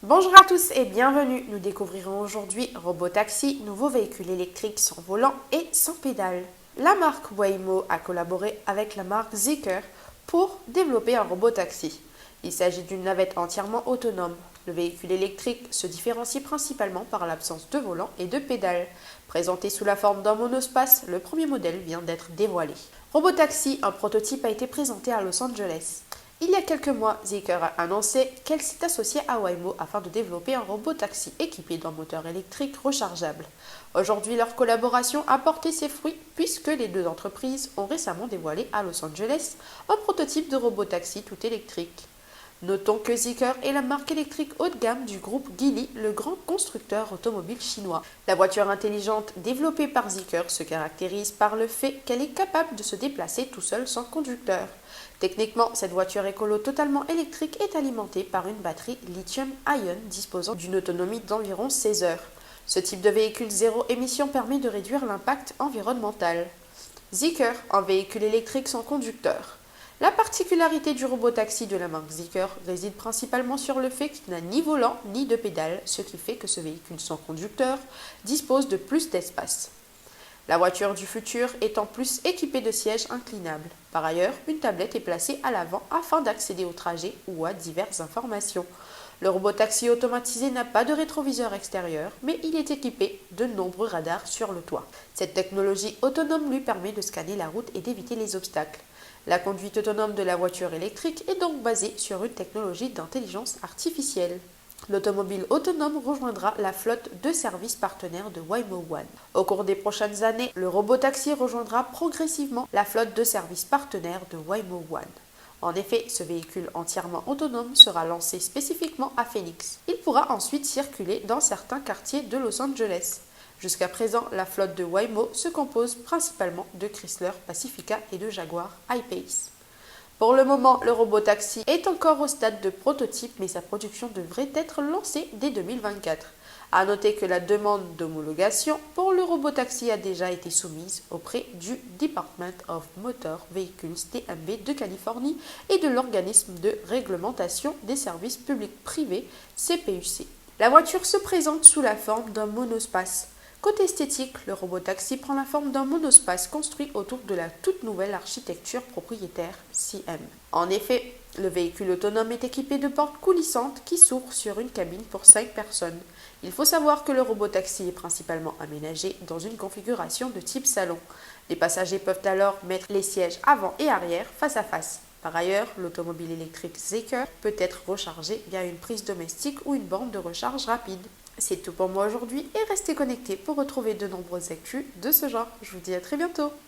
Bonjour à tous et bienvenue. Nous découvrirons aujourd'hui Robotaxi, nouveau véhicule électrique sans volant et sans pédale. La marque Waymo a collaboré avec la marque Zeekr pour développer un robotaxi. Il s'agit d'une navette entièrement autonome. Le véhicule électrique se différencie principalement par l'absence de volant et de pédale. Présenté sous la forme d'un monospace, le premier modèle vient d'être dévoilé. Robotaxi, un prototype a été présenté à Los Angeles. Il y a quelques mois, Zeekr a annoncé qu'elle s'est associée à Waymo afin de développer un robot-taxi équipé d'un moteur électrique rechargeable. Aujourd'hui, leur collaboration a porté ses fruits puisque les deux entreprises ont récemment dévoilé à Los Angeles un prototype de robot-taxi tout électrique. Notons que Zeekr est la marque électrique haut de gamme du groupe Geely, le grand constructeur automobile chinois. La voiture intelligente développée par Zeekr se caractérise par le fait qu'elle est capable de se déplacer tout seul sans conducteur. Techniquement, cette voiture écolo totalement électrique est alimentée par une batterie lithium-ion disposant d'une autonomie d'environ 16 heures. Ce type de véhicule zéro émission permet de réduire l'impact environnemental. Zeekr, un véhicule électrique sans conducteur. La particularité du robotaxi de la marque Zeekr réside principalement sur le fait qu'il n'a ni volant ni de pédale, ce qui fait que ce véhicule sans conducteur dispose de plus d'espace. La voiture du futur est en plus équipée de sièges inclinables. Par ailleurs, une tablette est placée à l'avant afin d'accéder au trajet ou à diverses informations. Le robotaxi automatisé n'a pas de rétroviseur extérieur, mais il est équipé de nombreux radars sur le toit. Cette technologie autonome lui permet de scanner la route et d'éviter les obstacles. La conduite autonome de la voiture électrique est donc basée sur une technologie d'intelligence artificielle. L'automobile autonome rejoindra la flotte de services partenaires de Waymo One. Au cours des prochaines années, le robotaxi rejoindra progressivement la flotte de services partenaires de Waymo One. En effet, ce véhicule entièrement autonome sera lancé spécifiquement à Phoenix. Il pourra ensuite circuler dans certains quartiers de Los Angeles. Jusqu'à présent, la flotte de Waymo se compose principalement de Chrysler Pacifica et de Jaguar I-Pace. Pour le moment, le robotaxi est encore au stade de prototype, mais sa production devrait être lancée dès 2024. A noter que la demande d'homologation pour le robotaxi a déjà été soumise auprès du Department of Motor Vehicles DMV de Californie et de l'organisme de réglementation des services publics privés CPUC. La voiture se présente sous la forme d'un monospace. Côté esthétique, le robotaxi prend la forme d'un monospace construit autour de la toute nouvelle architecture propriétaire CM. En effet, le véhicule autonome est équipé de portes coulissantes qui s'ouvrent sur une cabine pour 5 personnes. Il faut savoir que le robotaxi est principalement aménagé dans une configuration de type salon. Les passagers peuvent alors mettre les sièges avant et arrière face à face. Par ailleurs, l'automobile électrique Zeekr peut être rechargée via une prise domestique ou une borne de recharge rapide. C'est tout pour moi aujourd'hui et restez connectés pour retrouver de nombreuses actus de ce genre. Je vous dis à très bientôt.